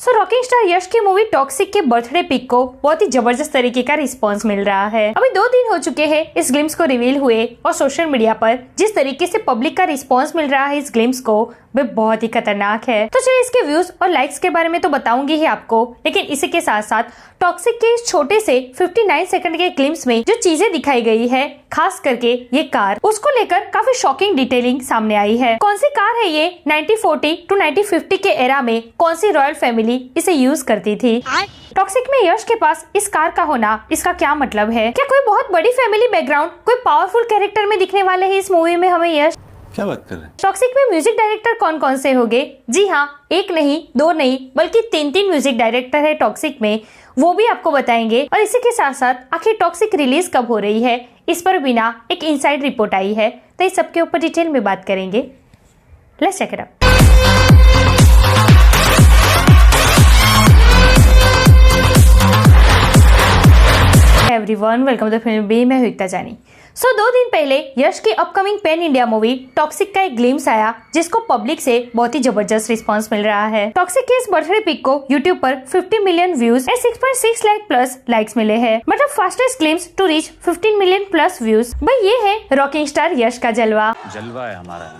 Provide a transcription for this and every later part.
सो rocking star यश की movie toxic के birthday pick को बहुत ही जबरदस्त तरीके का रिस्पांस मिल रहा है। अभी 2 दिन हो चुके हैं इस ग्लिम्स को रिवील हुए और सोशल मीडिया पर जिस तरीके से पब्लिक का रिस्पांस मिल रहा है इस ग्लिम्स को वे बहुत ही खतरनाक है। तो चलिए इसके व्यूज और लाइक्स के बारे में तो बताऊंगी ही आपको, लेकिन इसी के साथ साथ टॉक्सिक के इस छोटे से 59 सेकंड के ग्लिम्स में जो चीजें दिखाई गई है, खास करके ये कार, उसको लेकर काफी शॉकिंग डिटेलिंग सामने आई है। कौन सी कार है ये? 1940 टू 1950 के एरा में कौन सी रॉयल फैमिली इसे यूज करती थी? टॉक्सिक में यश के पास इस कार का होना, इसका क्या मतलब है? क्या कोई बहुत बड़ी फैमिली बैकग्राउंड, कोई पावरफुल कैरेक्टर में दिखने वाले है इस मूवी में हमें यश? क्या बात कर रहे हैं? टॉक्सिक में म्यूजिक डायरेक्टर कौन कौन से होंगे? जी हाँ, 1 नहीं 2 नहीं बल्कि 3 म्यूजिक डायरेक्टर है टॉक्सिक में, वो भी आपको बताएंगे। और इसी के साथ साथ आखिर टॉक्सिक रिलीज कब हो रही है, इस पर बिना एक इनसाइड रिपोर्ट आई है, तो इस सबके ऊपर डिटेल में बात करेंगे। Let's check it out. Everyone, welcome to film B. मैं हूं एकता जानी। 2 दिन पहले यश की upcoming pan India movie Toxic का एक ग्लिम्स आया, जिसको पब्लिक से बहुत ही जबरदस्त रिस्पांस मिल रहा है। टॉक्सिक के इस बर्थडे पिक को यूट्यूब पर 50 million views and 6.6 lakh plus likes मिले हैं, मतलब fastest glimpse to reach 15 million plus views. भाई ये है रॉकिंग स्टार यश का जलवा है हमारा।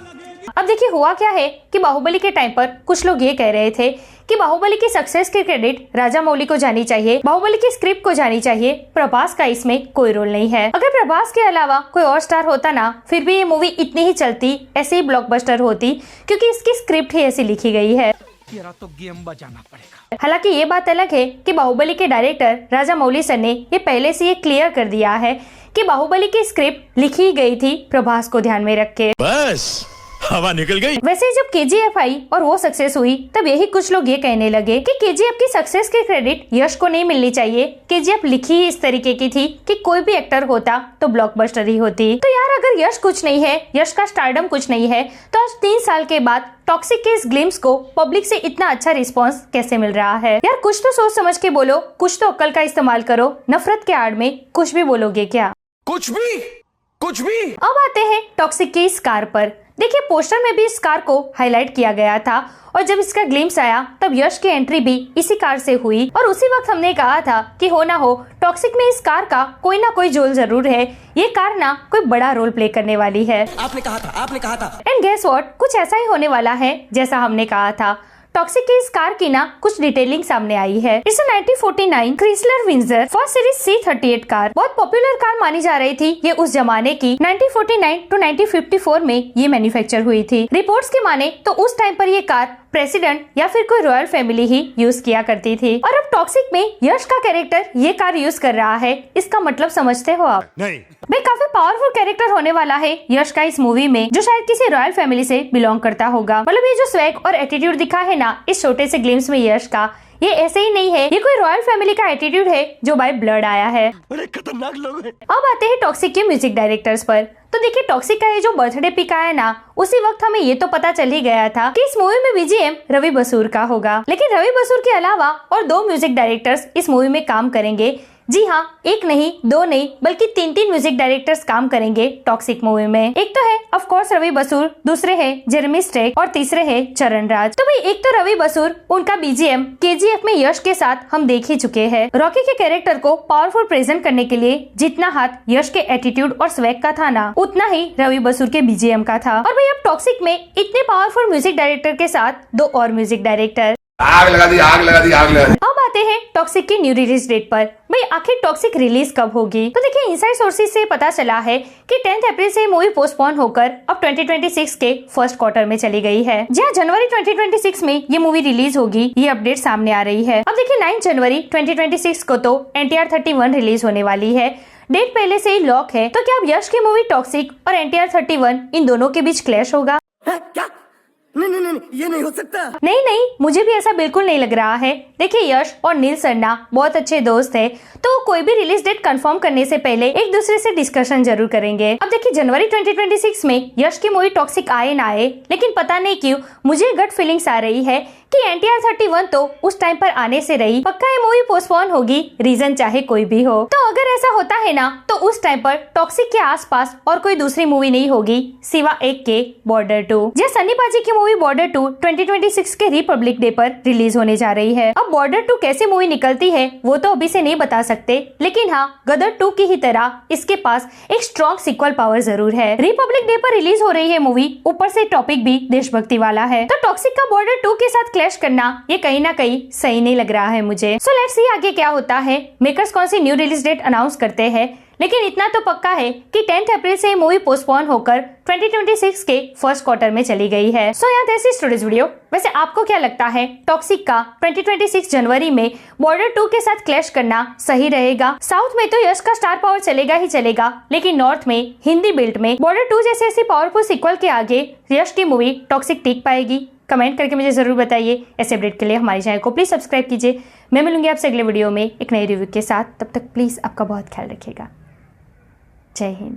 अब देखिए हुआ क्या है कि बाहुबली के टाइम पर कुछ लोग ये कह रहे थे कि बाहुबली की सक्सेस की क्रेडिट राजामौली को जानी चाहिए, बाहुबली की स्क्रिप्ट को जानी चाहिए, प्रभास का इसमें कोई रोल नहीं है। अगर प्रभास के अलावा कोई और स्टार होता ना, फिर भी ये मूवी इतनी ही चलती, ऐसे ही ब्लॉकबस्टर होती, क्योंकि इसकी स्क्रिप्ट ही ऐसी लिखी गई है। तो गेम बजाना पड़ेगा। हालांकि ये बात अलग है कि बाहुबली के डायरेक्टर राजामौली सर ने ये पहले से ये क्लियर कर दिया है कि बाहुबली की स्क्रिप्ट लिखी गई थी प्रभास को ध्यान में रख के। बस हवा निकल गई। वैसे जब केजीएफ आई और वो सक्सेस हुई, तब यही कुछ लोग ये कहने लगे कि केजीएफ की सक्सेस की क्रेडिट यश को नहीं मिलनी चाहिए। केजीएफ लिखी ही इस तरीके की थी कि कोई भी एक्टर होता तो ब्लॉकबस्टर ही होती। तो यार अगर यश कुछ नहीं है, यश का स्टारडम कुछ नहीं है, तो आज 3 साल के बाद टॉक्सिक के इस ग्लिम्स को पब्लिक से इतना अच्छा रिस्पांस कैसे मिल रहा है? यार कुछ तो सोच समझ के बोलो, कुछ तो अक्ल का इस्तेमाल करो। नफरत के आड़ में कुछ भी बोलोगे क्या? कुछ भी। अब आते हैं टॉक्सिक की इस कार पर। देखिए पोस्टर में भी इस कार को हाईलाइट किया गया था, और जब इसका ग्लिम्स आया तब यश की एंट्री भी इसी कार से हुई, और उसी वक्त हमने कहा था कि हो ना हो टॉक्सिक में इस कार का कोई ना कोई रोल जरूर है, ये कार ना कोई बड़ा रोल प्ले करने वाली है। आपने कहा था। एंड गेस व्हाट, कुछ ऐसा ही होने वाला है जैसा हमने कहा था। टॉक्सिक की इस कार की ना कुछ डिटेलिंग सामने आई है। It's 1949 Chrysler vinegar first series C38 car, बहुत पॉपुलर कार मानी जा रही थी। ये उस जमाने की 1949 टू 1954 में ये मैन्युफैक्चर हुई थी। रिपोर्ट्स के माने तो उस टाइम पर ये कार प्रेसिडेंट या फिर कोई रॉयल फैमिली ही यूज किया करती थी, और अब टॉक्सिक में यश का कैरेक्टर ये कार यूज कर रहा है। इसका मतलब समझते हो आप? नहीं। भाई काफी पावरफुल कैरेक्टर होने वाला है यश का इस मूवी में, जो शायद किसी रॉयल फैमिली से बिलोंग करता होगा। मतलब ये जो स्वैग और एटीट्यूड दिखा है ना इस छोटे से ग्लिम्स में यश का, ये ऐसे ही नहीं है, ये कोई रॉयल फैमिली का एटीट्यूड है जो बाय ब्लड आया है। बड़े खतरनाक लोग हैं। अब आते हैं टॉक्सिक के म्यूजिक डायरेक्टर्स पर। तो देखिए टॉक्सिक का ये जो बर्थडे पिक आया ना, उसी वक्त हमें ये तो पता चल ही गया था कि इस मूवी में बीजीएम रवि बसूर का होगा, लेकिन रवि बसूर के अलावा और 2 म्यूजिक डायरेक्टर्स इस मूवी में काम करेंगे। जी हाँ, 1 नहीं 2 नहीं बल्कि 3 म्यूजिक डायरेक्टर्स काम करेंगे टॉक्सिक मूवी में। एक तो है ऑफ कोर्स रवि बसूर, दूसरे है जेरेमी स्ट्रेक और तीसरे है चरण राज। तो भाई एक तो रवि बसूर, उनका बीजीएम केजीएफ में यश के साथ हम देख ही चुके हैं। रॉकी के कैरेक्टर को पावरफुल प्रेजेंट करने के लिए जितना हाथ यश के एटीट्यूड और स्वैग का था ना, उतना ही रवि बसूर के बीजीएम का था। और भाई अब टॉक्सिक में इतने पावरफुल म्यूजिक डायरेक्टर के साथ 2 और म्यूजिक डायरेक्टर। आग लगा दी। अब आते हैं टॉक्सिक की न्यू रिलीज डेट पर। भाई आखिर टॉक्सिक रिलीज कब होगी? तो देखिए इनसाइड सोर्सेज से पता चला है कि 10 अप्रैल से मूवी पोस्टपोन होकर अब 2026 के फर्स्ट क्वार्टर में चली गई है, जहां जनवरी 2026 में ये मूवी रिलीज होगी। ये अपडेट सामने आ रही है। अब देखिए 9 जनवरी 2026 को तो NTR 31 रिलीज होने वाली है, डेट पहले से ही लॉक है। तो क्या अब यश की मूवी टॉक्सिक और NTR 31 इन दोनों के बीच क्लैश होगा? क्या? नहीं, ये नहीं हो सकता। नहीं, मुझे भी ऐसा बिल्कुल नहीं लग रहा है। देखिए यश और नील सन्ना बहुत अच्छे दोस्त है, तो कोई भी रिलीज डेट कंफर्म करने से पहले एक दूसरे से डिस्कशन जरूर करेंगे। अब देखिए जनवरी 2026 में यश की मूवी टॉक्सिक आए ना आए, लेकिन पता नहीं क्यों मुझे गट फीलिंग्स आ रही है कि NTR 31 तो उस टाइम पर आने से रही, पक्का ये मूवी पोस्टपोन होगी, रीजन चाहे कोई भी हो। तो अगर ऐसा होता है ना, तो उस टाइम पर टॉक्सिक के आसपास और कोई दूसरी मूवी नहीं होगी सिवा एक के बॉर्डर 2। जैसे सन्नी पाजी की मूवी बॉर्डर 2 2026 के रिपब्लिक डे पर रिलीज होने जा रही है। अब बॉर्डर 2 कैसी मूवी निकलती है वो तो अभी से नहीं बता सकते, लेकिन हाँ, गदर 2 की ही तरह इसके पास एक स्ट्रॉन्ग सीक्वल पावर जरूर है। रिपब्लिक डे पर रिलीज हो रही है मूवी, ऊपर से टॉपिक भी देशभक्ति वाला है, तो टॉक्सिक का बॉर्डर 2 के साथ क्लैश करना ये कहीं ना कहीं सही नहीं लग रहा है मुझे। सो लेट्स सी आगे क्या होता है, मेकर्स कौन सी न्यू रिलीज डेट अनाउंस करते हैं। लेकिन इतना तो पक्का है कि 10 अप्रैल से मूवी पोस्टपोन होकर 2026 के फर्स्ट क्वार्टर में चली गई है। सो यहाँ दैट्स इट टुडेस वीडियो। वैसे आपको क्या लगता है, टॉक्सिक का 2026 जनवरी में बॉर्डर 2 के साथ क्लैश करना सही रहेगा? साउथ में तो यश का स्टार पावर चलेगा ही चलेगा, लेकिन नॉर्थ में, हिंदी बेल्ट में बॉर्डर 2 जैसे ऐसी पावरफुल सीक्वल के आगे यश की मूवी टॉक्सिक टिक पाएगी? कमेंट करके मुझे जरूर बताइए। ऐसे अपडेट के लिए हमारे चैनल को प्लीज सब्सक्राइब कीजिए। मैं मिलूंगी आपसे अगले वीडियो में एक नई रिव्यू के साथ। तब तक प्लीज आपका बहुत ख्याल रखिएगा। जय हिंद।